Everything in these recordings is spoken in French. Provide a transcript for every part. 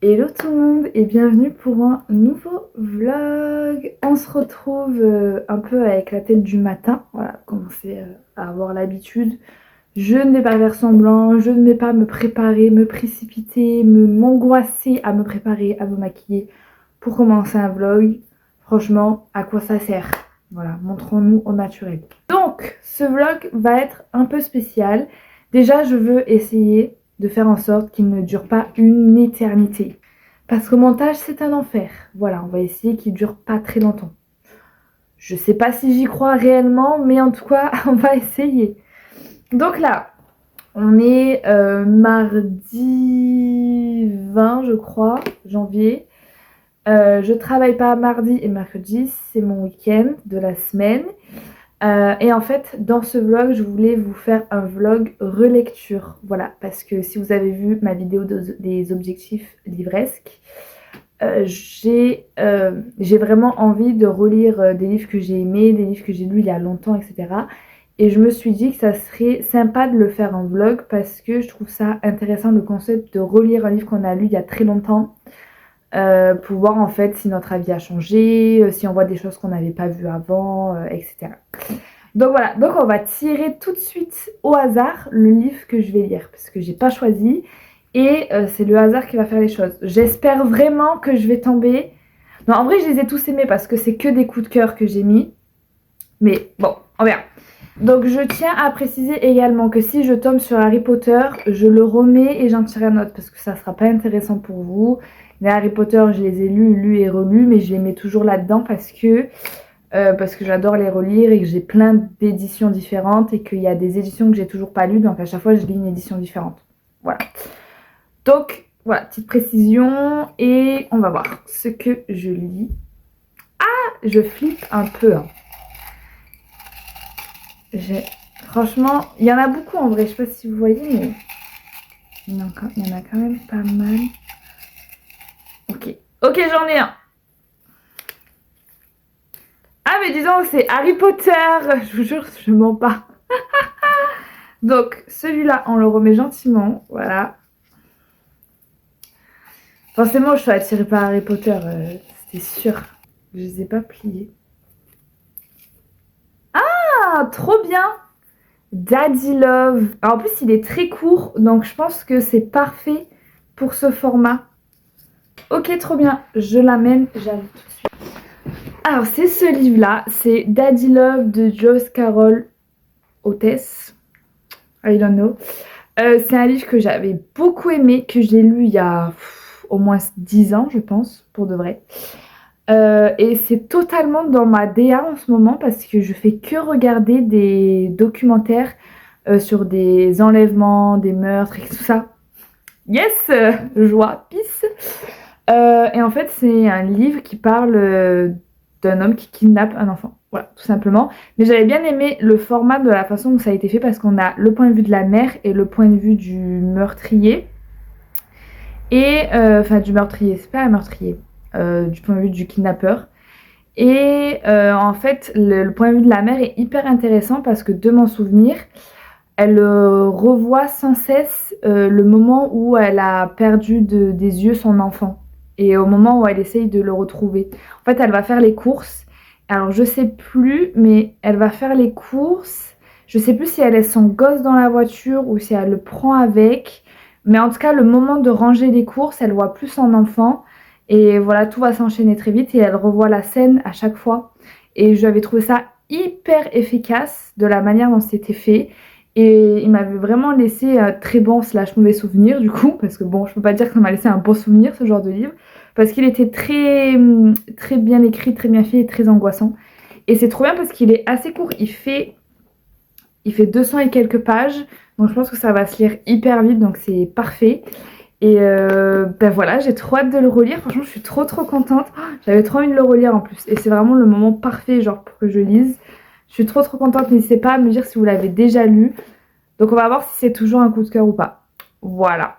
Hello tout le monde et bienvenue pour un nouveau vlog. On se retrouve un peu avec la tête du matin. Voilà, commencer à avoir l'habitude. Je ne vais pas faire semblant, je ne vais pas me préparer, me précipiter, m'angoisser à me préparer, à me maquiller pour commencer un vlog. Franchement, à quoi ça sert? Voilà, montrons-nous au naturel. Donc, ce vlog va être un peu spécial. Déjà, je veux essayer de faire en sorte qu'il ne dure pas une éternité. Parce qu'au montage, c'est un enfer. Voilà, on va essayer qu'il dure pas très longtemps. Je sais pas si j'y crois réellement, mais en tout cas, on va essayer. Donc là, on est mardi 20, je crois, janvier. Je travaille pas mardi et mercredi, c'est mon week-end de la semaine. Et en fait, dans ce vlog, je voulais vous faire un vlog relecture. Voilà, parce que si vous avez vu ma vidéo des objectifs livresques, j'ai vraiment envie de relire des livres que j'ai aimés, des livres que j'ai lus il y a longtemps, etc. Et je me suis dit que ça serait sympa de le faire en vlog parce que je trouve ça intéressant le concept de relire un livre qu'on a lu il y a très longtemps. Pour voir en fait si notre avis a changé, si on voit des choses qu'on n'avait pas vues avant, etc. Donc voilà, donc on va tirer tout de suite au hasard le livre que je vais lire parce que j'ai pas choisi et c'est le hasard qui va faire les choses. J'espère vraiment que je vais tomber. Non, en vrai, je les ai tous aimés parce que c'est que des coups de cœur que j'ai mis. Mais bon, on verra. Donc je tiens à préciser également que si je tombe sur Harry Potter, je le remets et j'en tire un autre parce que ça sera pas intéressant pour vous. Les Harry Potter, je les ai lus et relus, mais je les mets toujours là-dedans parce que j'adore les relire et que j'ai plein d'éditions différentes et qu'il y a des éditions que j'ai toujours pas lues, donc à chaque fois je lis une édition différente. Voilà. Donc voilà, petite précision et on va voir ce que je lis. Ah, je flippe un peu. Hein. Franchement, il y en a beaucoup en vrai, je sais pas si vous voyez, mais il y en a quand même pas mal. Ok, j'en ai un. Ah mais disons, c'est Harry Potter. Je vous jure, je mens pas. Donc, celui-là, on le remet gentiment. Voilà. Forcément, je suis attirée par Harry Potter. C'était sûr. Je les ai pas pliés. Ah, trop bien. Daddy Love. Alors, en plus, il est très court. Donc, je pense que c'est parfait pour ce format. Ok, trop bien. Je l'amène. J'arrive tout de suite. Alors, c'est ce livre-là. C'est Daddy Love de Joyce Carol Oates. I don't know. C'est un livre que j'avais beaucoup aimé, que j'ai lu il y a au moins 10 ans, je pense, pour de vrai. Et c'est totalement dans ma DA en ce moment parce que je fais que regarder des documentaires sur des enlèvements, des meurtres et tout ça. Yes, joie, peace. Et en fait, c'est un livre qui parle d'un homme qui kidnappe un enfant. Voilà, tout simplement. Mais j'avais bien aimé le format de la façon dont ça a été fait parce qu'on a le point de vue de la mère et le point de vue du meurtrier. Et, enfin, du meurtrier, c'est pas un meurtrier, du point de vue du kidnappeur. Et en fait, le point de vue de la mère est hyper intéressant parce que de mon souvenir, elle revoit sans cesse le moment où elle a perdu des yeux son enfant. Et au moment où elle essaye de le retrouver. En fait, elle va faire les courses. Alors, je sais plus, mais elle va faire les courses. Je sais plus si elle laisse son gosse dans la voiture ou si elle le prend avec. Mais en tout cas, le moment de ranger les courses, elle voit plus son enfant. Et voilà, tout va s'enchaîner très vite et elle revoit la scène à chaque fois. Et j'avais trouvé ça hyper efficace de la manière dont c'était fait. Et il m'avait vraiment laissé très bon / mauvais souvenir du coup, parce que bon, je peux pas dire que ça m'a laissé un bon souvenir ce genre de livre, parce qu'il était très bien écrit, très bien fait et très angoissant. Et c'est trop bien parce qu'il est assez court, il fait 200 et quelques pages, donc je pense que ça va se lire hyper vite, donc c'est parfait. Et ben voilà, j'ai trop hâte de le relire, franchement je suis trop contente. Oh, j'avais trop envie de le relire en plus, et c'est vraiment le moment parfait genre pour que je lise. Je suis trop contente, n'hésitez pas à me dire si vous l'avez déjà lu. Donc on va voir si c'est toujours un coup de cœur ou pas. Voilà.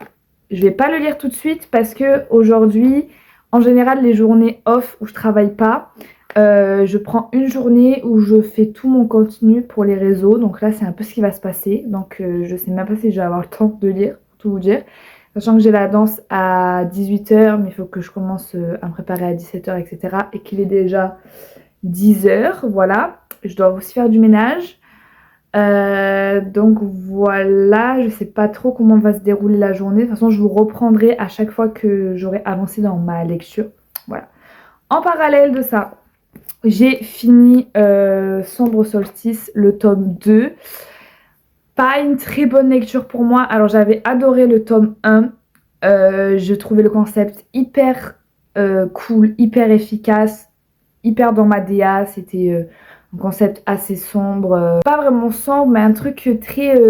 Je vais pas le lire tout de suite parce que aujourd'hui, en général, les journées off où je travaille pas, je prends une journée où je fais tout mon contenu pour les réseaux. Donc là, c'est un peu ce qui va se passer. Donc je sais même pas si je vais avoir le temps de lire, pour tout vous dire. Sachant que j'ai la danse à 18h, mais il faut que je commence à me préparer à 17h, etc. Et qu'il est déjà 10h, voilà. Je dois aussi faire du ménage. Donc voilà, je sais pas trop comment va se dérouler la journée. De toute façon, je vous reprendrai à chaque fois que j'aurai avancé dans ma lecture. Voilà. En parallèle de ça, j'ai fini Sombre Solstice, le tome 2. Pas une très bonne lecture pour moi. Alors j'avais adoré le tome 1. Je trouvais le concept hyper cool, hyper efficace, hyper dans ma DA. C'était un concept assez sombre. Pas vraiment sombre, mais un truc très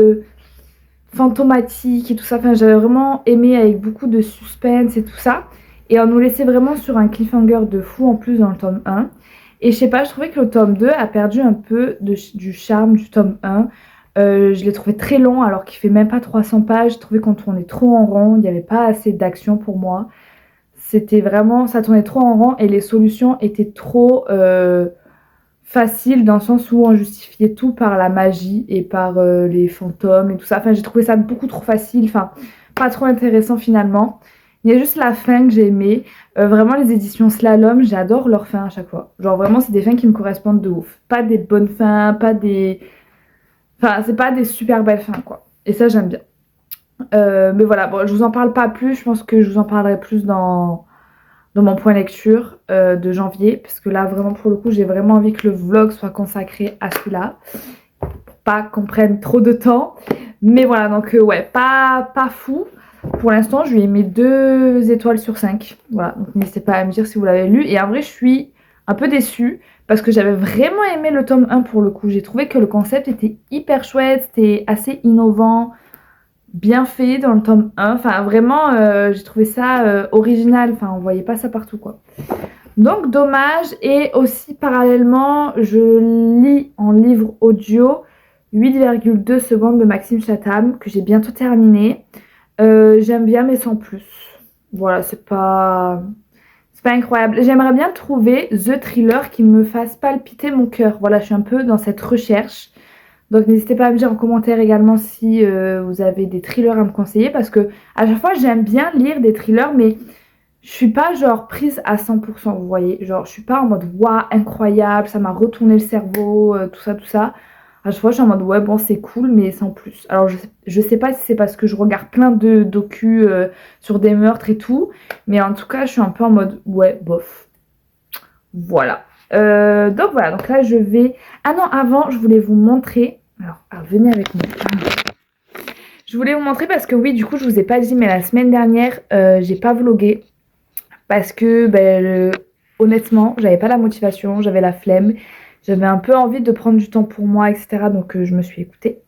fantomatique et tout ça. Enfin, j'avais vraiment aimé avec beaucoup de suspense et tout ça. Et on nous laissait vraiment sur un cliffhanger de fou en plus dans le tome 1. Et je sais pas, je trouvais que le tome 2 a perdu un peu du charme du tome 1. Je l'ai trouvé très long alors qu'il fait même pas 300 pages. Je trouvais qu'on tournait trop en rond, il n'y avait pas assez d'action pour moi. C'était vraiment, ça tournait trop en rond et les solutions étaient trop faciles dans le sens où on justifiait tout par la magie et par les fantômes et tout ça. Enfin, j'ai trouvé ça beaucoup trop facile, enfin, pas trop intéressant finalement. Il y a juste la fin que j'ai aimée. Vraiment, les éditions Slalom, j'adore leurs fins à chaque fois. Genre, vraiment, c'est des fins qui me correspondent de ouf. Pas des bonnes fins, pas des... Enfin, c'est pas des super belles fins, quoi. Et ça, j'aime bien. Mais voilà, bon, je vous en parle pas plus. Je pense que je vous en parlerai plus dans mon point lecture de janvier. Parce que là, vraiment, pour le coup, j'ai vraiment envie que le vlog soit consacré à celui-là. Pour pas qu'on prenne trop de temps. Mais voilà, donc ouais, pas fou. Pour l'instant, je lui ai mis 2 étoiles sur 5. Voilà, donc n'hésitez pas à me dire si vous l'avez lu. Et en vrai, je suis un peu déçue. Parce que j'avais vraiment aimé le tome 1 pour le coup. J'ai trouvé que le concept était hyper chouette, c'était assez innovant, bien fait dans le tome 1. Enfin vraiment, j'ai trouvé ça original. Enfin, on voyait pas ça partout quoi. Donc dommage. Et aussi parallèlement, je lis en livre audio 8,2 secondes de Maxime Chatham que j'ai bientôt terminé. J'aime bien mais sans plus. Voilà, c'est pas incroyable. J'aimerais bien trouver The Thriller qui me fasse palpiter mon cœur. Voilà, je suis un peu dans cette recherche. Donc n'hésitez pas à me dire en commentaire également si vous avez des thrillers à me conseiller. Parce que à chaque fois, j'aime bien lire des thrillers, mais je suis pas genre prise à 100%, vous voyez. Genre, je suis pas en mode waouh, incroyable, ça m'a retourné le cerveau, tout ça, tout ça. À chaque fois, je suis en mode ouais, bon, c'est cool, mais sans plus. Alors, je sais pas si c'est parce que je regarde plein de docus sur des meurtres et tout, mais en tout cas, je suis un peu en mode ouais, bof. Voilà. Donc voilà, donc là, je vais. Ah non, avant, je voulais vous montrer. Alors, venez avec moi. Je voulais vous montrer parce que oui, du coup, je vous ai pas dit, mais la semaine dernière, j'ai pas vlogué parce que honnêtement, j'avais pas la motivation, j'avais la flemme. J'avais un peu envie de prendre du temps pour moi, etc. Donc je me suis écoutée.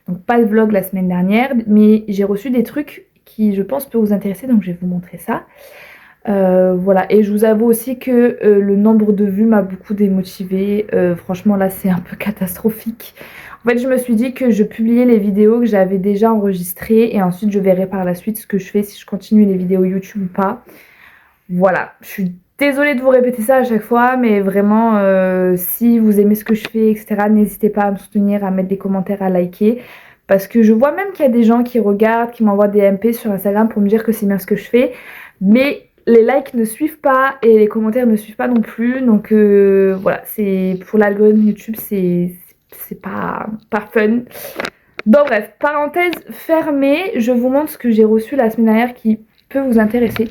Donc pas de vlog la semaine dernière, mais j'ai reçu des trucs qui, je pense, peuvent vous intéresser. Donc je vais vous montrer ça. Voilà. Et je vous avoue aussi que le nombre de vues m'a beaucoup démotivée. Franchement, là, c'est un peu catastrophique. En fait, je me suis dit que je publiais les vidéos que j'avais déjà enregistrées. Et ensuite, je verrai par la suite ce que je fais, si je continue les vidéos YouTube ou pas. Voilà. Je suis désolée de vous répéter ça à chaque fois, mais vraiment, si vous aimez ce que je fais, etc., n'hésitez pas à me soutenir, à mettre des commentaires, à liker. Parce que je vois même qu'il y a des gens qui regardent, qui m'envoient des MP sur Instagram pour me dire que c'est bien ce que je fais. Mais les likes ne suivent pas et les commentaires ne suivent pas non plus. Donc voilà, c'est pour l'algorithme YouTube, c'est pas fun. Bon bref, parenthèse fermée, je vous montre ce que j'ai reçu la semaine dernière qui peut vous intéresser.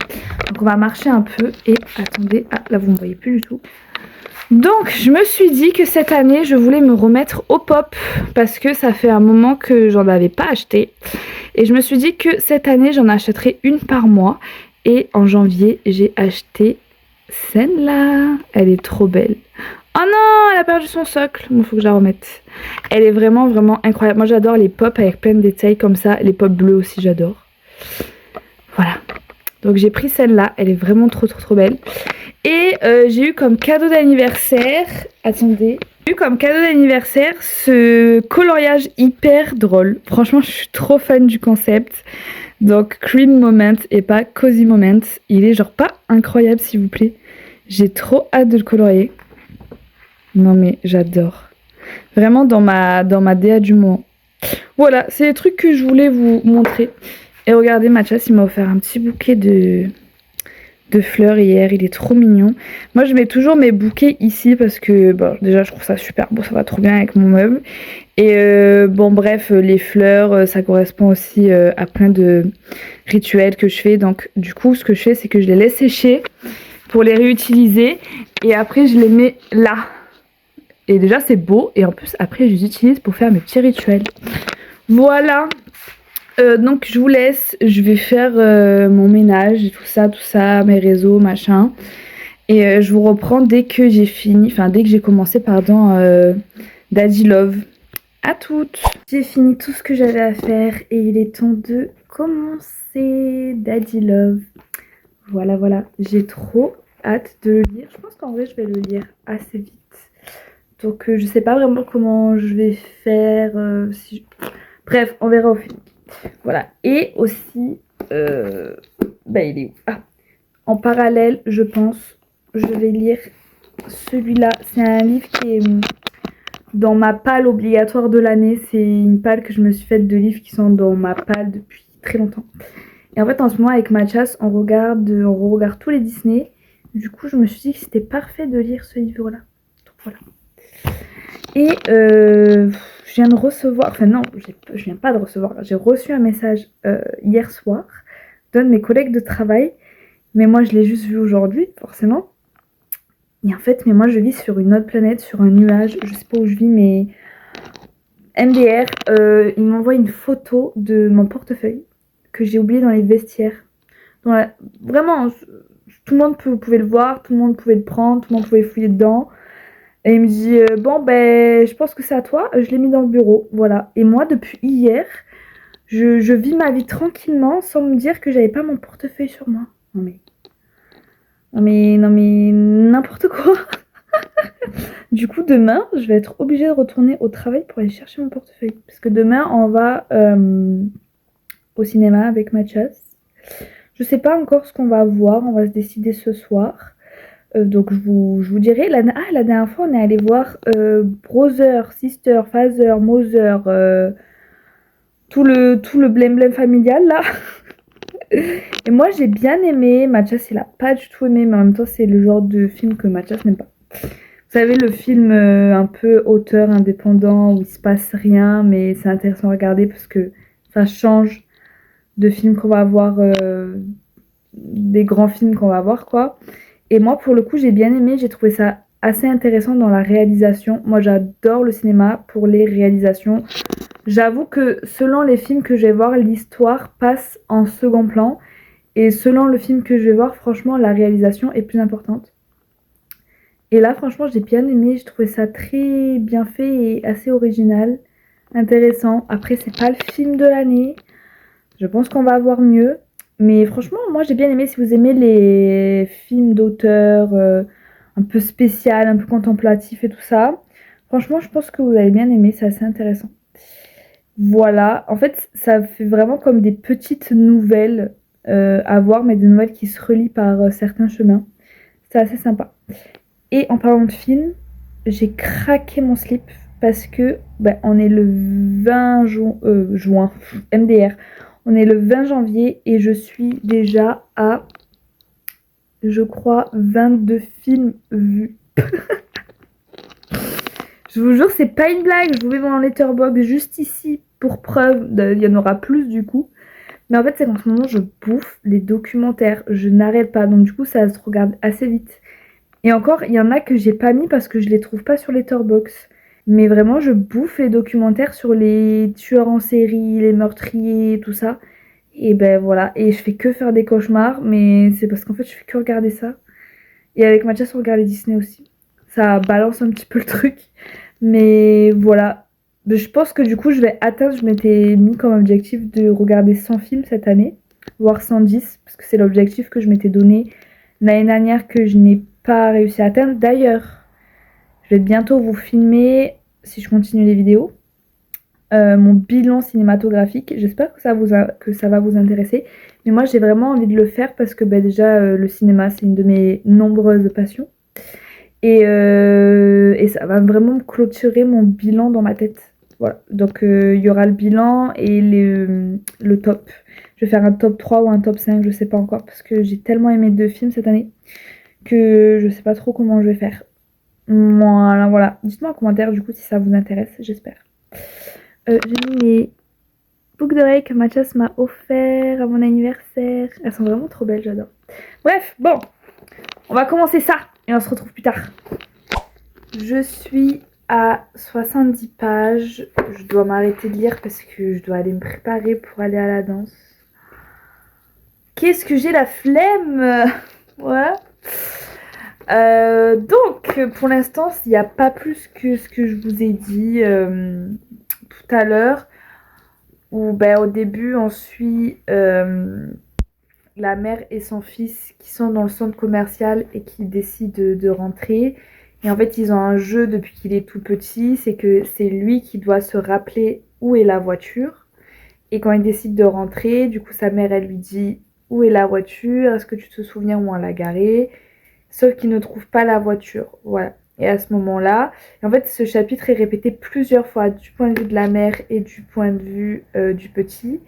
Donc on va marcher un peu et attendez, ah là vous ne me voyez plus du tout. Donc je me suis dit que cette année je voulais me remettre au pop parce que ça fait un moment que j'en avais pas acheté. Et je me suis dit que cette année j'en achèterais une par mois. Et en janvier j'ai acheté celle-là. Elle est trop belle. Oh non, elle a perdu son socle. Bon, faut que je la remette. Elle est vraiment vraiment incroyable. Moi j'adore les pop avec plein de détails comme ça. Les pop bleus aussi j'adore. Voilà. Donc j'ai pris celle-là. Elle est vraiment trop belle. Et j'ai eu comme cadeau d'anniversaire. Attendez. J'ai eu comme cadeau d'anniversaire ce coloriage hyper drôle. Franchement je suis trop fan du concept. Donc Cream Moment et pas Cozy Moment. Il est genre pas incroyable s'il vous plaît. J'ai trop hâte de le colorier. Non mais j'adore. Vraiment dans ma DA du moment. Voilà, c'est les trucs que je voulais vous montrer. Et regardez, Mathias, il m'a offert un petit bouquet de fleurs hier, il est trop mignon. Moi je mets toujours mes bouquets ici parce que bon, déjà je trouve ça super beau, ça va trop bien avec mon meuble. Et bon bref, les fleurs, ça correspond aussi à plein de rituels que je fais. Donc du coup ce que je fais c'est que je les laisse sécher pour les réutiliser et après je les mets là. Et déjà c'est beau et en plus après je les utilise pour faire mes petits rituels. Voilà. Donc je vous laisse, je vais faire mon ménage et tout ça, mes réseaux, machin. Et je vous reprends dès que j'ai fini, enfin dès que j'ai commencé, pardon, Daddy Love. À toutes. J'ai fini tout ce que j'avais à faire et il est temps de commencer Daddy Love. Voilà, voilà. J'ai trop hâte de le lire. Je pense qu'en vrai je vais le lire assez vite. Donc je sais pas vraiment comment je vais faire. Bref, on verra au film. Voilà. Et aussi, bah il est où? Ah, en parallèle, je pense, je vais lire celui-là. C'est un livre qui est dans ma palle obligatoire de l'année. C'est une palle que je me suis faite de livres qui sont dans ma palle depuis très longtemps. Et en fait, en ce moment, avec Mathias, on regarde tous les Disney. Du coup, je me suis dit que c'était parfait de lire ce livre-là. Donc voilà. Et je viens de recevoir, enfin non, je viens pas de recevoir, j'ai reçu un message hier soir d'un de mes collègues de travail, mais moi je l'ai juste vu aujourd'hui, forcément. Et en fait, mais moi je vis sur une autre planète, sur un nuage, je sais pas où je vis, mais MDR, il m'envoie une photo de mon portefeuille que j'ai oublié dans les vestiaires. Vraiment, tout le monde pouvait le voir, tout le monde pouvait le prendre, tout le monde pouvait fouiller dedans. Et il me dit bon ben je pense que c'est à toi, je l'ai mis dans le bureau, voilà. Et moi depuis hier, je vis ma vie tranquillement sans me dire que j'avais pas mon portefeuille sur moi. Non mais n'importe quoi. Du coup demain, je vais être obligée de retourner au travail pour aller chercher mon portefeuille. Parce que demain on va au cinéma avec Mathias. Je sais pas encore ce qu'on va voir, on va se décider ce soir. Donc je vous dirai. La dernière fois, on est allé voir Brother, Sister, Father, Mother, tout le blême familial là. Et moi j'ai bien aimé. Mathias il a pas du tout aimé, mais en même temps c'est le genre de film que Mathias n'aime pas. Vous savez le film un peu auteur indépendant où il se passe rien, mais c'est intéressant à regarder parce que ça change de films qu'on va voir, des grands films qu'on va voir quoi. Et moi, pour le coup, j'ai bien aimé. J'ai trouvé ça assez intéressant dans la réalisation. Moi, j'adore le cinéma pour les réalisations. J'avoue que selon les films que je vais voir, l'histoire passe en second plan. Et selon le film que je vais voir, franchement, la réalisation est plus importante. Et là, franchement, j'ai bien aimé. J'ai trouvé ça très bien fait et assez original. Intéressant. Après, c'est pas le film de l'année. Je pense qu'on va avoir mieux. Mais franchement, moi j'ai bien aimé. Si vous aimez les films d'auteur un peu spécial, un peu contemplatif et tout ça, franchement, je pense que vous allez bien aimer. C'est assez intéressant. Voilà. En fait, ça fait vraiment comme des petites nouvelles à voir, mais des nouvelles qui se relient par certains chemins. C'est assez sympa. Et en parlant de film, j'ai craqué mon slip parce que on est le 20 juin, MDR. On est le 20 janvier et je suis déjà à, je crois, 22 films vus. Je vous jure, c'est pas une blague. Je vous mets mon letterbox juste ici pour preuve. Il y en aura plus du coup. Mais en fait, c'est qu'en ce moment, je bouffe les documentaires. Je n'arrête pas. Donc du coup, ça se regarde assez vite. Et encore, il y en a que j'ai pas mis parce que je les trouve pas sur Letterboxd. Mais vraiment, je bouffe les documentaires sur les tueurs en série, les meurtriers, tout ça. Et ben voilà. Et je fais que faire des cauchemars, mais c'est parce qu'en fait, je fais que regarder ça. Et avec Mathias, on regarde les Disney aussi. Ça balance un petit peu le truc. Mais voilà. Je pense que du coup, je vais atteindre, je m'étais mis comme objectif de regarder 100 films cette année, voire 110, parce que c'est l'objectif que je m'étais donné l'année dernière que je n'ai pas réussi à atteindre. D'ailleurs, je vais bientôt vous filmer, si je continue les vidéos, mon bilan cinématographique. J'espère que ça va vous intéresser. Mais moi, j'ai vraiment envie de le faire parce que déjà, le cinéma, c'est une de mes nombreuses passions. Et ça va vraiment me clôturer mon bilan dans ma tête. Voilà. Donc, il y aura le bilan et le top. Je vais faire un top 3 ou un top 5, je sais pas encore, parce que j'ai tellement aimé 2 films cette année que je sais pas trop comment je vais faire. Voilà. Dites-moi en commentaire du coup si ça vous intéresse, j'espère. J'ai mis les boucles d'oreilles que Mathias m'a offert à mon anniversaire. Elles sont vraiment trop belles, j'adore. Bref, bon, on va commencer ça et on se retrouve plus tard. Je suis à 70 pages. Je dois m'arrêter de lire parce que je dois aller me préparer pour aller à la danse. Qu'est-ce que j'ai la flemme. Voilà. Donc, pour l'instant, il n'y a pas plus que ce que je vous ai dit tout à l'heure. Où au début, on suit la mère et son fils qui sont dans le centre commercial et qui décident de rentrer. Et en fait, ils ont un jeu depuis qu'il est tout petit. C'est que c'est lui qui doit se rappeler où est la voiture. Et quand il décide de rentrer, du coup, sa mère, elle lui dit où est la voiture? Est-ce que tu te souviens où on l'a garée? Sauf qu'il ne trouve pas la voiture. Voilà. Et à ce moment-là, en fait, ce chapitre est répété plusieurs fois du point de vue de la mère et du point de vue du petit.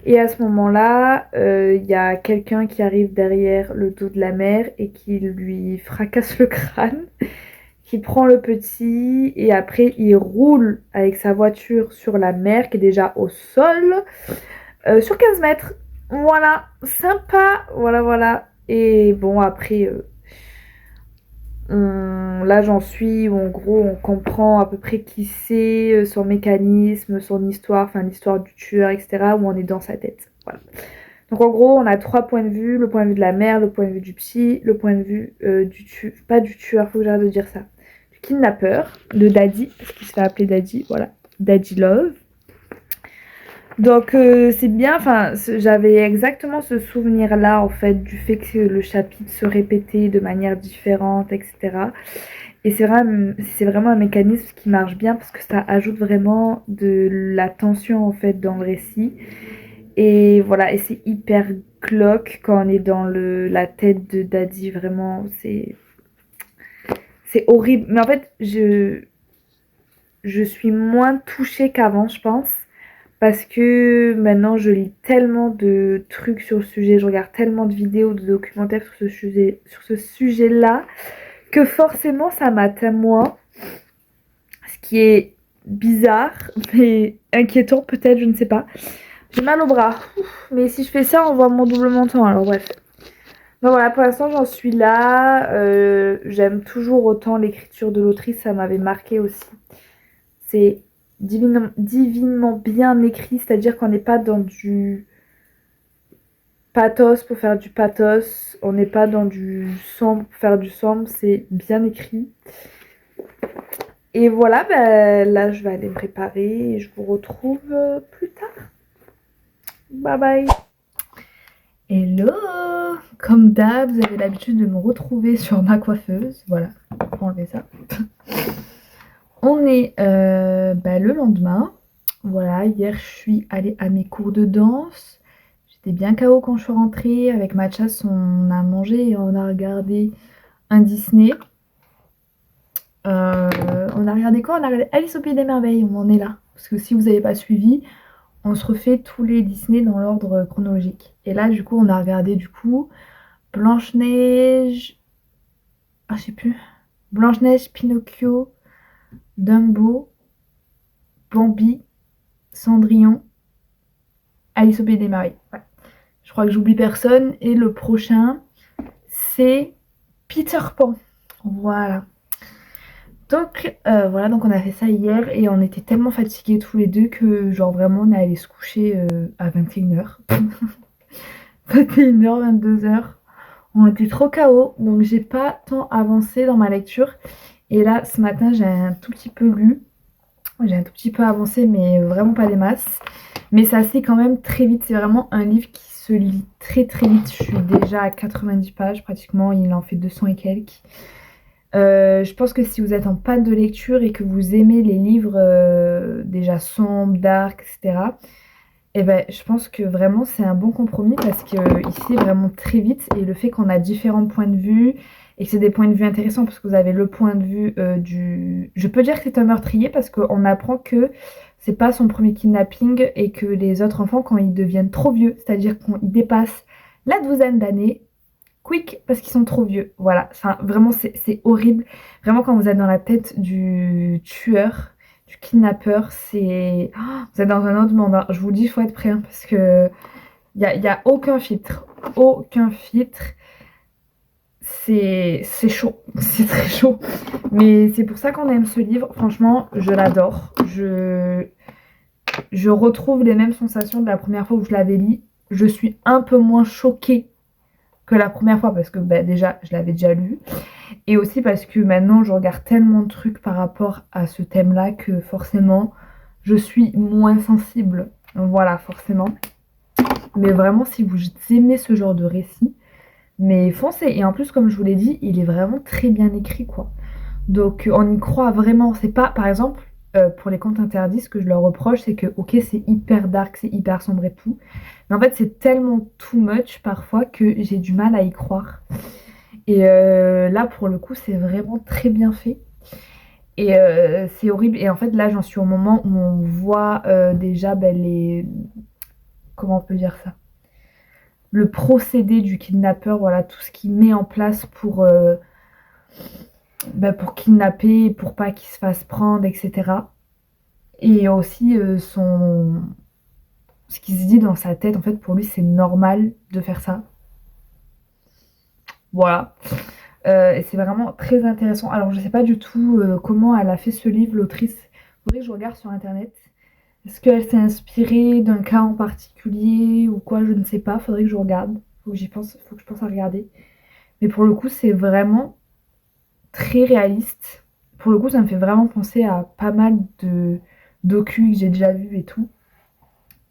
Et à ce moment-là, il y a quelqu'un qui arrive derrière le dos de la mère et qui lui fracasse le crâne, qui prend le petit et après il roule avec sa voiture sur la mer qui est déjà au sol, sur 15 mètres. Voilà, sympa, voilà. Et bon, après... là j'en suis où en gros on comprend à peu près qui c'est, son mécanisme, son histoire, enfin l'histoire du tueur, etc. Où on est dans sa tête. Voilà. Donc en gros on a 3 points de vue, le point de vue de la mère, le point de vue du psy, le point de vue pas du tueur, faut que j'arrête de dire ça, du kidnappeur, de Daddy, parce qu'il se fait appeler Daddy, voilà, Daddy Love. Donc c'est bien, enfin j'avais exactement ce souvenir là en fait du fait que le chapitre se répétait de manière différente, etc. Et c'est vraiment un mécanisme qui marche bien parce que ça ajoute vraiment de la tension en fait dans le récit. Et voilà, et c'est hyper glauque quand on est dans la tête de Daddy, vraiment c'est horrible. Mais en fait je suis moins touchée qu'avant, je pense. Parce que maintenant je lis tellement de trucs sur le sujet, je regarde tellement de vidéos, de documentaires sur ce sujet-là, que forcément ça m'atteint moins. Ce qui est bizarre, mais inquiétant peut-être, je ne sais pas. J'ai mal au bras, mais si je fais ça, on voit mon double menton, alors bref. Donc voilà, pour l'instant j'en suis là. J'aime toujours autant l'écriture de l'autrice, ça m'avait marqué aussi. C'est divinement bien écrit, c'est-à-dire qu'on n'est pas dans du pathos pour faire du pathos, on n'est pas dans du sombre pour faire du sombre, c'est bien écrit. Et voilà, là je vais aller me préparer et je vous retrouve plus tard. Bye bye. Hello. Comme d'hab, vous avez l'habitude de me retrouver sur ma coiffeuse. Voilà, on va enlever ça. On est le lendemain. Voilà, hier je suis allée à mes cours de danse. J'étais bien KO quand je suis rentrée. Avec Mathias, on a mangé et on a regardé un Disney. On a regardé quoi? On a regardé Alice au Pays des Merveilles. On en est là. Parce que si vous n'avez pas suivi, on se refait tous les Disney dans l'ordre chronologique. Et là, du coup, on a regardé Blanche-Neige... Ah, je sais plus. Blanche-Neige, Pinocchio, Dumbo, Bambi, Cendrillon, Alice au Pays des Merveilles. Ouais. Je crois que j'oublie personne. Et le prochain, c'est Peter Pan. Voilà. Donc voilà, donc on a fait ça hier et on était tellement fatigués tous les deux que genre vraiment on est allé se coucher à 21h. 21h, 22h. On était trop KO, donc j'ai pas tant avancé dans ma lecture. Et là, ce matin, j'ai un tout petit peu lu. J'ai un tout petit peu avancé, mais vraiment pas des masses. Mais ça c'est quand même très vite. C'est vraiment un livre qui se lit très très vite. Je suis déjà à 90 pages pratiquement. Il en fait 200 et quelques. Je pense que si vous êtes en panne de lecture et que vous aimez les livres déjà sombres, dark, etc., et je pense que vraiment c'est un bon compromis parce qu'il se lit vraiment très vite et le fait qu'on a différents points de vue et que c'est des points de vue intéressants parce que vous avez le point de vue du... Je peux dire que c'est un meurtrier parce qu'on apprend que c'est pas son premier kidnapping et que les autres enfants, quand ils deviennent trop vieux, c'est-à-dire qu'ils dépassent la douzaine d'années, quick, parce qu'ils sont trop vieux. Voilà, enfin, vraiment, c'est horrible. Vraiment, quand vous êtes dans la tête du tueur, du kidnappeur, c'est... Oh, vous êtes dans un autre monde, hein. Je vous le dis, il faut être prêt, hein, parce que y a aucun filtre. Aucun filtre. C'est chaud. C'est très chaud. Mais c'est pour ça qu'on aime ce livre. Franchement, je l'adore. Je retrouve les mêmes sensations de la première fois où je l'avais lu. Je suis un peu moins choquée que la première fois parce que bah, déjà, je l'avais déjà lu. Et aussi parce que maintenant, je regarde tellement de trucs par rapport à ce thème-là que forcément, je suis moins sensible. Voilà, forcément. Mais vraiment, si vous aimez ce genre de récit, mais foncez. Et en plus, comme je vous l'ai dit, il est vraiment très bien écrit, quoi. Donc, on y croit vraiment. C'est pas, par exemple, pour les contes interdits, ce que je leur reproche, c'est que, ok, c'est hyper dark, c'est hyper sombre et tout. Mais en fait, c'est tellement too much parfois que j'ai du mal à y croire. Et là, pour le coup, c'est vraiment très bien fait. Et c'est horrible. Et en fait, là, j'en suis au moment où on voit déjà ben, les... Comment on peut dire ça? Le procédé du kidnappeur, voilà, tout ce qu'il met en place pour kidnapper, pour pas qu'il se fasse prendre, etc. Et aussi ce qui se dit dans sa tête, en fait, pour lui, c'est normal de faire ça. Voilà. Et c'est vraiment très intéressant. Alors, je sais pas du tout comment elle a fait ce livre, l'autrice. Faudrait que je regarde sur internet. Est-ce qu'elle s'est inspirée d'un cas en particulier ou quoi? Je ne sais pas. Faudrait que je regarde. Faut que j'y pense. Faut que je pense à regarder. Mais pour le coup, c'est vraiment très réaliste. Pour le coup, ça me fait vraiment penser à pas mal de docus que j'ai déjà vus et tout.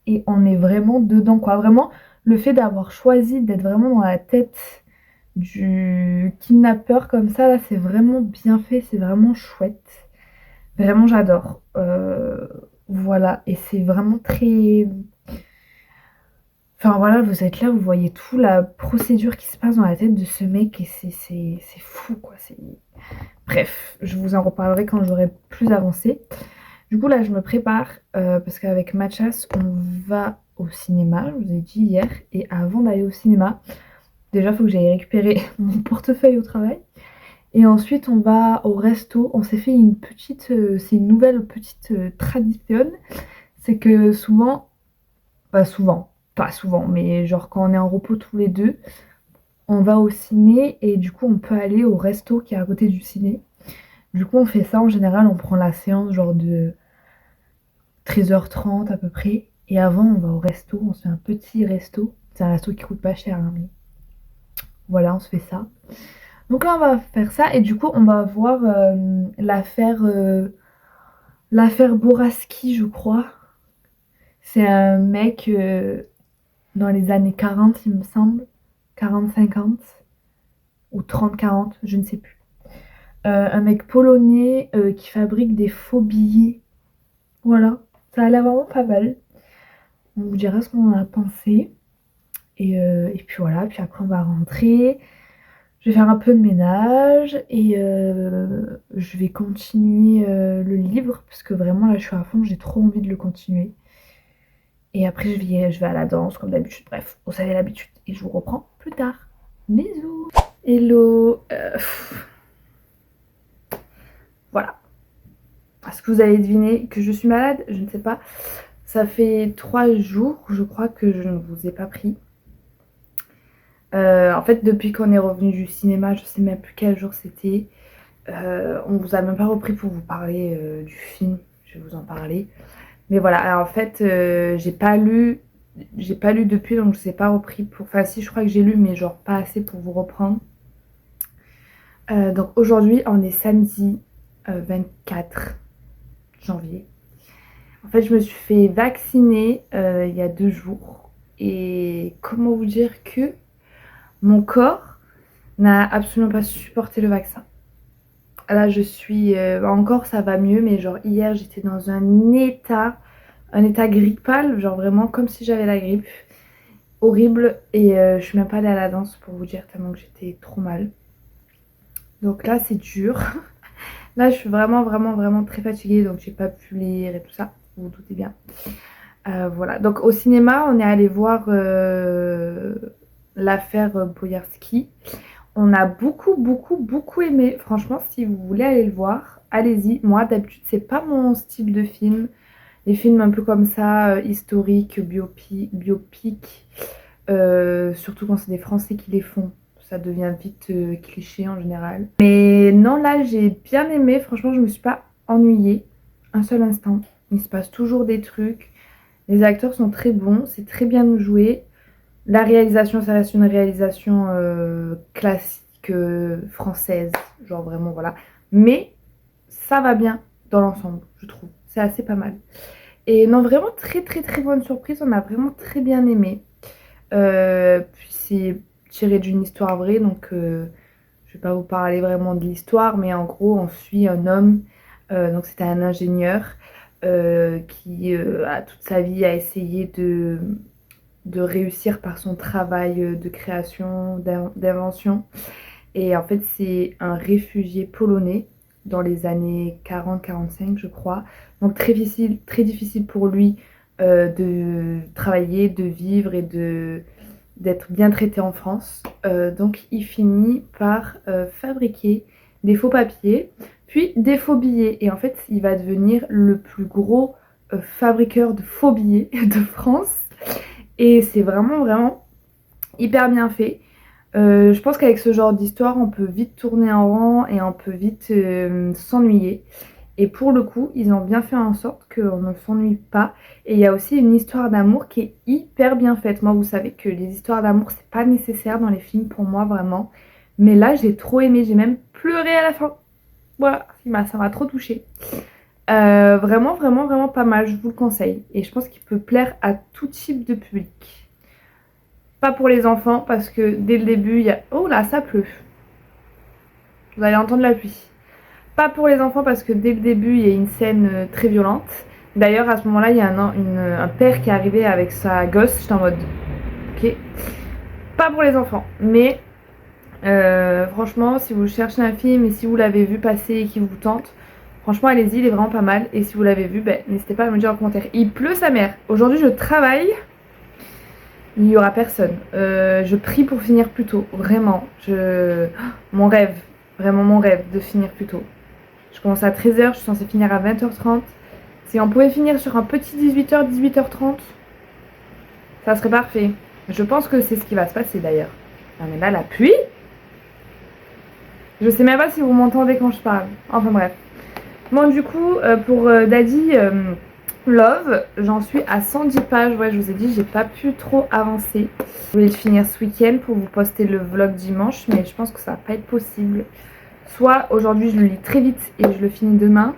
Et on est vraiment dedans, quoi. Vraiment, le fait d'avoir choisi d'être vraiment dans la tête du kidnappeur comme ça, là, c'est vraiment bien fait, c'est vraiment chouette. Vraiment, j'adore. Voilà, et c'est vraiment très... Enfin voilà, vous êtes là, vous voyez tout la procédure qui se passe dans la tête de ce mec et c'est fou, quoi. Bref, je vous en reparlerai quand j'aurai plus avancé. Du coup, là, je me prépare parce qu'avec Mathias, on va au cinéma, je vous ai dit hier. Et avant d'aller au cinéma, déjà, il faut que j'aille récupérer mon portefeuille au travail. Et ensuite, on va au resto. On s'est fait une petite... c'est une nouvelle petite tradition. C'est que souvent, pas souvent, mais genre quand on est en repos tous les deux, on va au ciné et du coup, on peut aller au resto qui est à côté du ciné. Du coup, on fait ça en général, on prend la séance genre de 13h30 à peu près. Et avant, on va au resto, on se fait un petit resto. C'est un resto qui coûte pas cher, hein, mais voilà, on se fait ça. Donc là, on va faire ça et du coup, on va voir l'affaire Boraski, je crois. C'est un mec dans les années 40, il me semble. 40-50 ou 30-40, je ne sais plus. Un mec polonais qui fabrique des faux billets. Voilà, ça a l'air vraiment pas mal. On vous dira ce qu'on en a pensé. Et puis voilà, puis après on va rentrer. Je vais faire un peu de ménage et je vais continuer le livre parce que vraiment là je suis à fond, j'ai trop envie de le continuer. Et après je vais à la danse comme d'habitude. Bref, vous savez l'habitude. Et je vous reprends plus tard. Bisous. Hello. Voilà. Est-ce que vous avez deviné que je suis malade? Je ne sais pas. Ça fait 3 jours, je crois, que je ne vous ai pas pris. En fait, depuis qu'on est revenu du cinéma, je sais même plus quel jour c'était. On vous a même pas repris pour vous parler du film. Je vais vous en parler. Mais voilà, alors en fait, j'ai pas lu depuis, donc je sais pas repris pour. Enfin, si, je crois que j'ai lu, mais genre pas assez pour vous reprendre. Donc aujourd'hui, on est samedi 24 janvier. En fait, je me suis fait vacciner il y a 2 jours. Et comment vous dire que mon corps n'a absolument pas supporté le vaccin. Là, je suis... encore, ça va mieux, mais genre hier, j'étais dans un état grippal, genre vraiment comme si j'avais la grippe. Horrible. Et je suis même pas allée à la danse pour vous dire tellement que j'étais trop mal. Donc là, c'est dur. Là, je suis vraiment très fatiguée, donc j'ai pas pu lire et tout ça. Vous vous doutez bien. Voilà. Donc au cinéma, on est allé voir l'affaire Boyarsky. On a beaucoup aimé. Franchement, si vous voulez aller le voir, allez-y. Moi, d'habitude, c'est pas mon style de film. Les films un peu comme ça, historiques, biopiques, surtout quand c'est des Français qui les font, ça devient vite cliché en général. Mais non, là, j'ai bien aimé. Franchement, je me suis pas ennuyée un seul instant. Il se passe toujours des trucs. Les acteurs sont très bons, c'est très bien joué. La réalisation, ça reste une réalisation classique française, genre vraiment voilà. Mais ça va bien dans l'ensemble, je trouve. C'est assez pas mal. Et non, vraiment très bonne surprise. On a vraiment très bien aimé. Puis c'est tiré d'une histoire vraie, donc je vais pas vous parler vraiment de l'histoire, mais en gros, on suit un homme. Donc c'était un ingénieur qui a toute sa vie a essayé de réussir par son travail de création, d'invention. Et en fait, c'est un réfugié polonais dans les années 40-45, je crois. Donc très difficile pour lui de travailler, de vivre et d'être bien traité en France. Donc il finit par fabriquer des faux papiers, puis des faux billets. Et en fait, il va devenir le plus gros fabriqueur de faux billets de France. Et c'est vraiment hyper bien fait. Je pense qu'avec ce genre d'histoire, on peut vite tourner en rond et on peut vite s'ennuyer. Et pour le coup, ils ont bien fait en sorte qu'on ne s'ennuie pas. Et il y a aussi une histoire d'amour qui est hyper bien faite. Moi, vous savez que les histoires d'amour, c'est pas nécessaire dans les films pour moi, vraiment. Mais là, j'ai trop aimé. J'ai même pleuré à la fin. Voilà, ça m'a trop touchée. Vraiment pas mal. Je vous le conseille. Et je pense qu'il peut plaire à tout type de public. Pas pour les enfants parce que dès le début, il y a... Oh là, ça pleut. Vous allez entendre la pluie. Pas pour les enfants parce que dès le début, il y a une scène très violente. D'ailleurs, à ce moment-là, il y a un père qui est arrivé avec sa gosse. J'étais en mode, ok. Pas pour les enfants. Mais franchement, si vous cherchez un film et si vous l'avez vu passer et qui vous tente, franchement, allez-y, il est vraiment pas mal. Et si vous l'avez vu, n'hésitez pas à me dire en commentaire. Il pleut sa mère. Aujourd'hui, je travaille. Il n'y aura personne. Je prie pour finir plus tôt. Vraiment. Mon rêve. Vraiment mon rêve de finir plus tôt. Je commence à 13h, je suis censée finir à 20h30. Si on pouvait finir sur un petit 18h, 18h30, ça serait parfait. Je pense que c'est ce qui va se passer d'ailleurs. Ah mais là, la pluie. Je sais même pas si vous m'entendez quand je parle. Enfin bref. Bon, du coup, pour Daddy Love, j'en suis à 110 pages. Ouais, je vous ai dit, j'ai pas pu trop avancer. Je voulais le finir ce week-end pour vous poster le vlog dimanche, mais je pense que ça va pas être possible. Soit aujourd'hui, je le lis très vite et je le finis demain.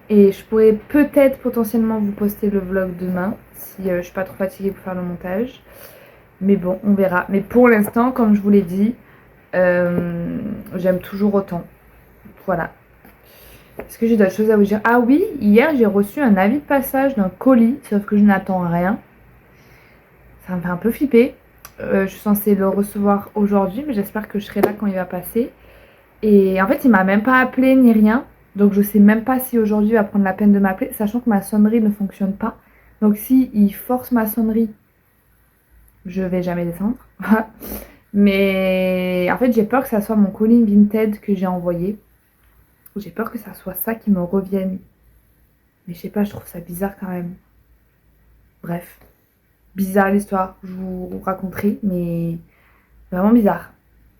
Et je pourrais peut-être potentiellement vous poster le vlog demain si je suis pas trop fatiguée pour faire le montage. Mais bon, on verra. Mais pour l'instant, comme je vous l'ai dit, j'aime toujours autant. Voilà. Est-ce que j'ai d'autres choses à vous dire? Ah oui, hier j'ai reçu un avis de passage d'un colis, sauf que je n'attends rien. Ça me fait un peu flipper. Je suis censée le recevoir aujourd'hui, mais j'espère que je serai là quand il va passer. Et en fait, il m'a même pas appelé ni rien. Donc je sais même pas si aujourd'hui il va prendre la peine de m'appeler, sachant que ma sonnerie ne fonctionne pas. Donc si il force ma sonnerie, je vais jamais descendre. Mais en fait, j'ai peur que ça soit mon colis Vinted que j'ai envoyé. J'ai peur que ça soit ça qui me revienne. Mais je sais pas, je trouve ça bizarre quand même. Bref, bizarre l'histoire, je vous raconterai, mais vraiment bizarre.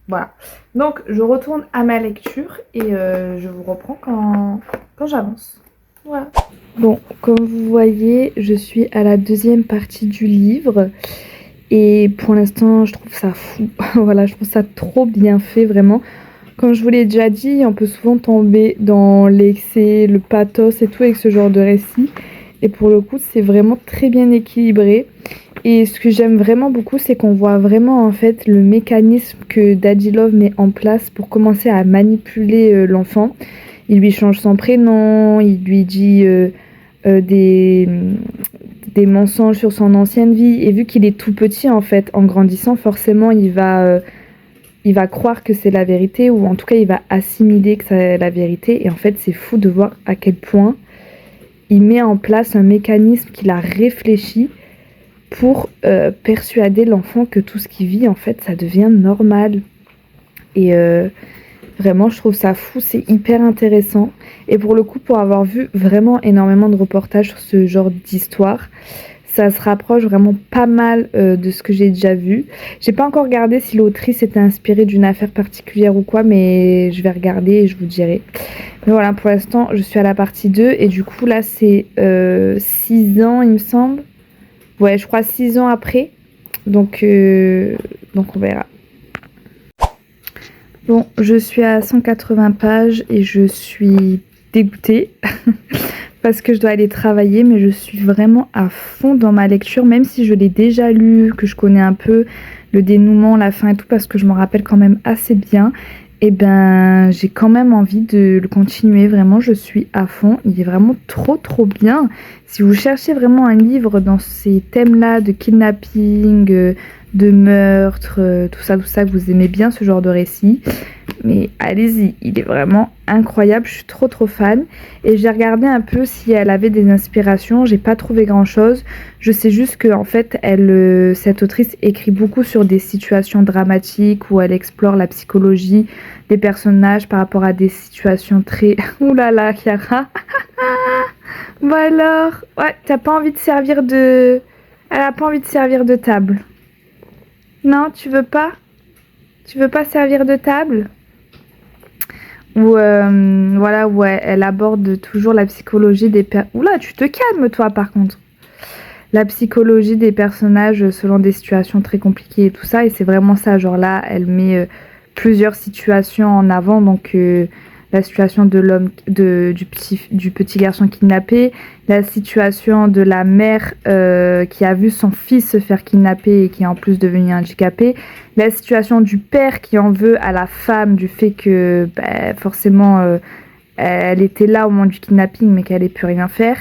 Voilà. Donc, je retourne à ma lecture et je vous reprends quand j'avance. Voilà. Bon, comme vous voyez, je suis à la deuxième partie du livre. Et pour l'instant, je trouve ça fou. Voilà, je trouve ça trop bien fait, vraiment. Comme je vous l'ai déjà dit, on peut souvent tomber dans l'excès, le pathos et tout avec ce genre de récit. Et pour le coup, c'est vraiment très bien équilibré. Et ce que j'aime vraiment beaucoup, c'est qu'on voit vraiment en fait le mécanisme que Daddy Love met en place pour commencer à manipuler l'enfant. Il lui change son prénom, il lui dit des mensonges sur son ancienne vie. Et vu qu'il est tout petit en fait, en grandissant, forcément, il va il va croire que c'est la vérité, ou en tout cas il va assimiler que c'est la vérité. Et en fait c'est fou de voir à quel point il met en place un mécanisme qu'il a réfléchi pour persuader l'enfant que tout ce qu'il vit en fait ça devient normal. Et vraiment je trouve ça fou, c'est hyper intéressant. Et pour le coup, pour avoir vu vraiment énormément de reportages sur ce genre d'histoire, ça se rapproche vraiment pas mal de ce que j'ai déjà vu. J'ai pas encore regardé si l'autrice était inspirée d'une affaire particulière ou quoi, mais je vais regarder et je vous dirai. Mais voilà, pour l'instant, je suis à la partie 2 et du coup là c'est 6 ans il me semble. Ouais, je crois 6 ans après. Donc on verra. Bon, je suis à 180 pages et je suis dégoûtée parce que je dois aller travailler, mais je suis vraiment à fond dans ma lecture, même si je l'ai déjà lu, que je connais un peu le dénouement, la fin et tout, parce que je m'en rappelle quand même assez bien. Et ben, j'ai quand même envie de le continuer, vraiment, je suis à fond, il est vraiment trop bien. Si vous cherchez vraiment un livre dans ces thèmes-là de kidnapping, de meurtre, tout ça, que vous aimez bien ce genre de récit, mais allez-y, il est vraiment incroyable, je suis trop fan. Et j'ai regardé un peu si elle avait des inspirations, j'ai pas trouvé grand chose. Je sais juste que en fait cette autrice écrit beaucoup sur des situations dramatiques où elle explore la psychologie des personnages par rapport à des situations très... Ouh là là, Chiara. Bon alors, ouais, t'as pas envie de servir de... Elle a pas envie de servir de table. Non, tu veux pas? Tu veux pas servir de table? Où voilà, où elle aborde toujours la psychologie des Oula, tu te calmes toi par contre. La psychologie des personnages selon des situations très compliquées et tout ça, et c'est vraiment ça, genre là elle met plusieurs situations en avant, donc la situation de l'homme, du petit garçon kidnappé, la situation de la mère qui a vu son fils se faire kidnapper et qui est en plus devenu handicapé, la situation du père qui en veut à la femme du fait que forcément elle était là au moment du kidnapping mais qu'elle n'allait plus rien faire,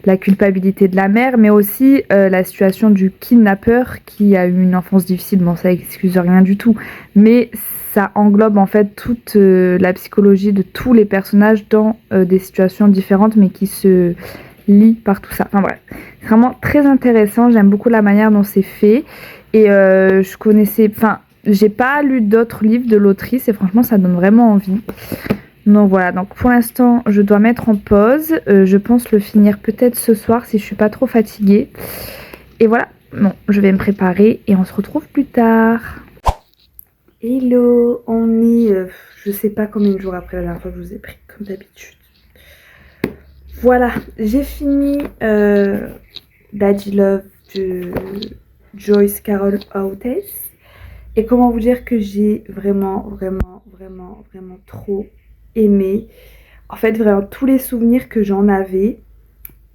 la culpabilité de la mère, mais aussi la situation du kidnappeur qui a eu une enfance difficile. Bon, ça excuse rien du tout, mais ça englobe en fait toute la psychologie de tous les personnages dans des situations différentes, mais qui se lient par tout ça. Enfin bref, c'est vraiment très intéressant. J'aime beaucoup la manière dont c'est fait. Et je connaissais... Enfin, j'ai pas lu d'autres livres de l'autrice et franchement, ça donne vraiment envie. Donc voilà, donc pour l'instant je dois mettre en pause, je pense le finir peut-être ce soir si je suis pas trop fatiguée. Et voilà, bon, je vais me préparer et on se retrouve plus tard. Hello, on est, je sais pas combien de jours après la dernière fois que je vous ai pris, comme d'habitude. Voilà, j'ai fini Daddy Love de Joyce Carol Oates. Et comment vous dire que j'ai vraiment trop aimé. En fait, vraiment, tous les souvenirs que j'en avais,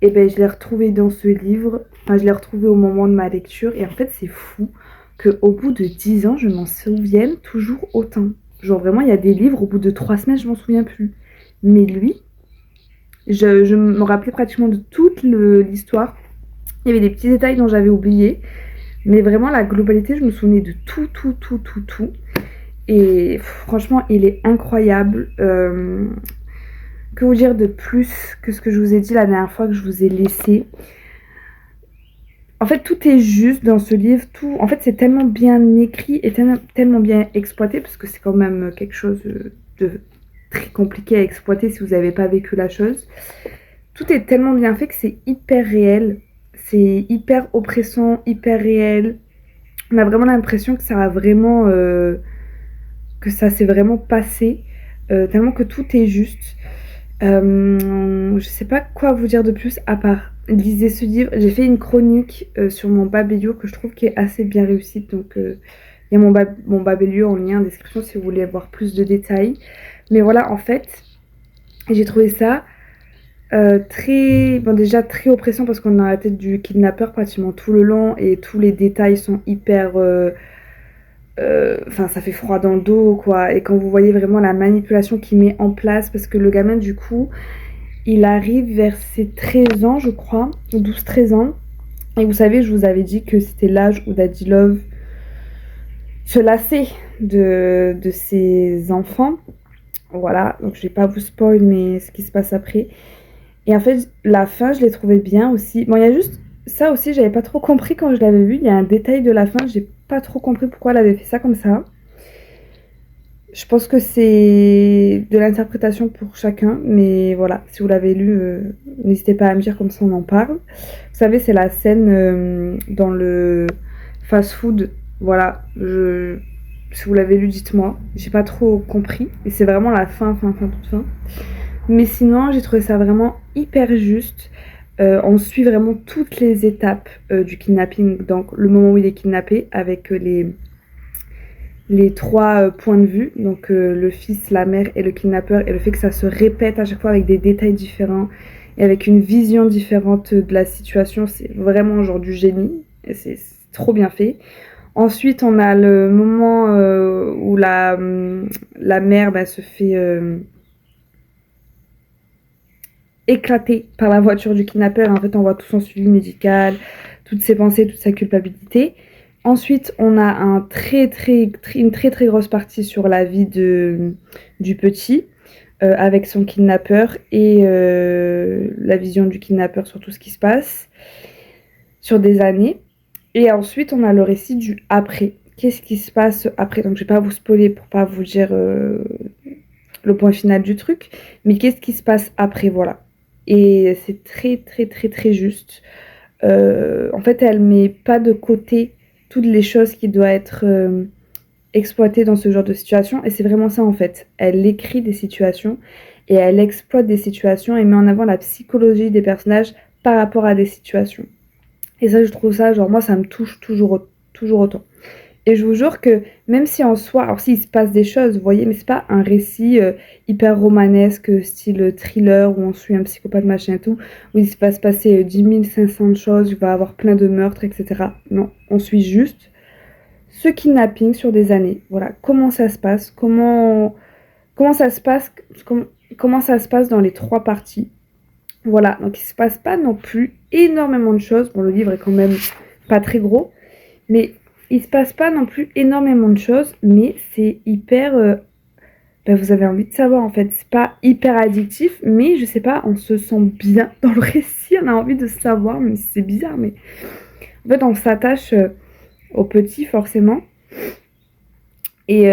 et ben, je les retrouvais dans ce livre. Enfin, je les retrouvais au moment de ma lecture. Et en fait, c'est fou qu'au bout de 10 ans, je m'en souvienne toujours autant. Genre, vraiment, il y a des livres, au bout de 3 semaines, je m'en souviens plus. Mais lui, je me rappelais pratiquement de toute l'histoire. Il y avait des petits détails dont j'avais oublié. Mais vraiment, la globalité, je me souvenais de tout. Et franchement, il est incroyable. Que vous dire de plus que ce que je vous ai dit la dernière fois que je vous ai laissé. En fait, tout est juste dans ce livre. Tout, en fait, c'est tellement bien écrit et tellement bien exploité, parce que c'est quand même quelque chose de très compliqué à exploiter si vous n'avez pas vécu la chose. Tout est tellement bien fait que c'est hyper réel. C'est hyper oppressant, hyper réel. On a vraiment l'impression que ça a vraiment... que ça s'est vraiment passé. Tellement que tout est juste. Je sais pas quoi vous dire de plus à part lisez ce livre. J'ai fait une chronique sur mon Babelio que je trouve qui est assez bien réussie, donc il y a mon Babelio en lien en description si vous voulez avoir plus de détails. Mais voilà, en fait j'ai trouvé ça déjà très oppressant, parce qu'on est dans la tête du kidnappeur pratiquement tout le long et tous les détails sont hyper enfin ça fait froid dans le dos quoi. Et quand vous voyez vraiment la manipulation qu'il met en place, parce que le gamin du coup il arrive vers ses 13 ans je crois, 12-13 ans, et vous savez je vous avais dit que c'était l'âge où Daddy Love se lasser de ses enfants. Voilà, donc je vais pas vous spoil, mais ce qui se passe après. Et en fait, la fin, je l'ai trouvée bien aussi. Bon, il y a juste ça aussi, j'avais pas trop compris quand je l'avais vu. Il y a un détail de la fin, j'ai pas trop compris pourquoi elle avait fait ça comme ça. Je pense que c'est de l'interprétation pour chacun, mais voilà, si vous l'avez lu, n'hésitez pas à me dire comme ça on en parle. Vous savez, c'est la scène dans le fast-food. Voilà, si vous l'avez lu, dites-moi. J'ai pas trop compris, et c'est vraiment la fin, toute fin. Mais sinon, j'ai trouvé ça vraiment hyper juste. On suit vraiment toutes les étapes du kidnapping, donc le moment où il est kidnappé, avec les trois points de vue, donc le fils, la mère et le kidnappeur, et le fait que ça se répète à chaque fois avec des détails différents et avec une vision différente de la situation, c'est vraiment genre du génie, et c'est trop bien fait. Ensuite, on a le moment où la mère se fait éclater par la voiture du kidnappeur. En fait, on voit tout son suivi médical, toutes ses pensées, toute sa culpabilité. Ensuite, on a une très très grosse partie sur la vie du petit, avec son kidnappeur et la vision du kidnappeur sur tout ce qui se passe sur des années. Et ensuite, on a le récit du après. Qu'est-ce qui se passe après? Donc, je vais pas vous spoiler pour pas vous dire le point final du truc, mais qu'est-ce qui se passe après, voilà. Et c'est très très très très juste. En fait, elle met pas de côté toutes les choses qui doivent être exploitées dans ce genre de situation, et c'est vraiment ça en fait. Elle écrit des situations et elle exploite des situations et met en avant la psychologie des personnages par rapport à des situations. Et ça, je trouve ça, genre moi, ça me touche toujours autant. Et je vous jure que même si en soi, alors s'il se passe des choses, vous voyez, mais c'est pas un récit hyper romanesque, style thriller, où on suit un psychopathe machin et tout, où il se passe passer 10 500 choses, il va avoir plein de meurtres, etc. Non, on suit juste ce kidnapping sur des années. Voilà, comment ça se passe, comment ça se passe, comment ça se passe dans les trois parties. Voilà, donc il se passe pas non plus énormément de choses. Bon, le livre est quand même pas très gros, mais il se passe pas non plus énormément de choses, mais c'est hyper. Vous avez envie de savoir en fait. C'est pas hyper addictif, mais je sais pas, on se sent bien dans le récit, on a envie de savoir, mais c'est bizarre, mais en fait, on s'attache au petit forcément. Et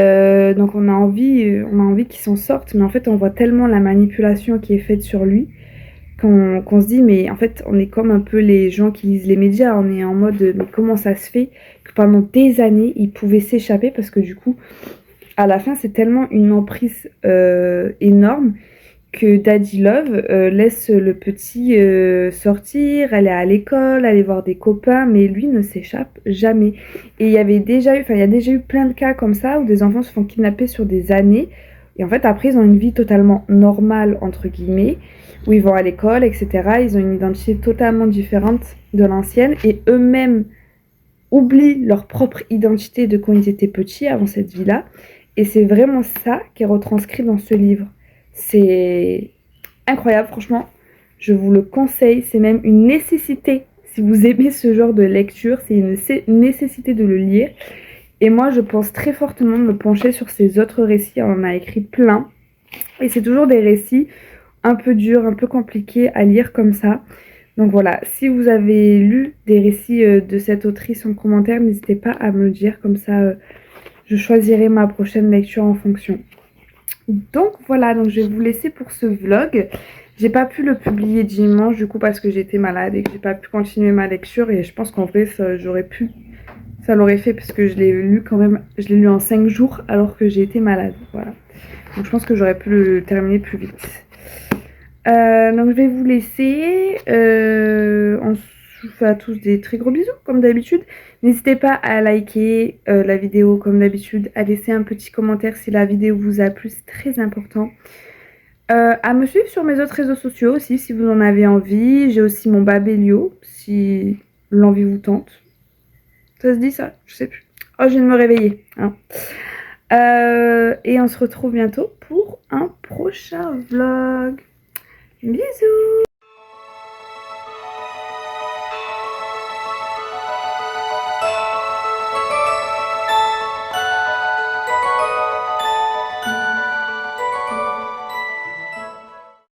donc on a envie qu'il s'en sorte, mais en fait, on voit tellement la manipulation qui est faite sur lui qu'on se dit, mais en fait, on est comme un peu les gens qui lisent les médias, on est en mode, mais comment ça se fait que pendant des années, il pouvait s'échapper, parce que du coup, à la fin, c'est tellement une emprise énorme que Daddy Love laisse le petit sortir, aller à l'école, aller voir des copains, mais lui ne s'échappe jamais. Et il y a déjà eu plein de cas comme ça, où des enfants se font kidnapper sur des années, et en fait, après, ils ont une vie totalement normale, entre guillemets, où ils vont à l'école, etc. Ils ont une identité totalement différente de l'ancienne, et eux-mêmes oublient leur propre identité de quand ils étaient petits, avant cette vie-là. Et c'est vraiment ça qui est retranscrit dans ce livre. C'est incroyable, franchement. Je vous le conseille. C'est même une nécessité. Si vous aimez ce genre de lecture, c'est une nécessité de le lire. Et moi, je pense très fortement de me pencher sur ces autres récits. On en a écrit plein. Et c'est toujours des récits un peu durs, un peu compliqués à lire comme ça. Donc voilà, si vous avez lu des récits de cette autrice en commentaire, n'hésitez pas à me le dire. Comme ça, je choisirai ma prochaine lecture en fonction. Donc voilà, donc je vais vous laisser pour ce vlog. J'ai pas pu le publier dimanche du coup parce que j'étais malade et que j'ai pas pu continuer ma lecture, et je pense qu'en vrai ça l'aurait fait parce que je l'ai lu quand même, je l'ai lu en 5 jours alors que j'ai été malade, voilà. Donc je pense que j'aurais pu le terminer plus vite. Donc je vais vous laisser. On se fait à tous des très gros bisous comme d'habitude. N'hésitez pas à liker la vidéo comme d'habitude, à laisser un petit commentaire si la vidéo vous a plu, c'est très important. À me suivre sur mes autres réseaux sociaux aussi si vous en avez envie. J'ai aussi mon Babelio si l'envie vous tente. Ça se dit ça? Je sais plus. Oh, je viens de me réveiller. Hein. Et on se retrouve bientôt pour un prochain vlog. Bisous!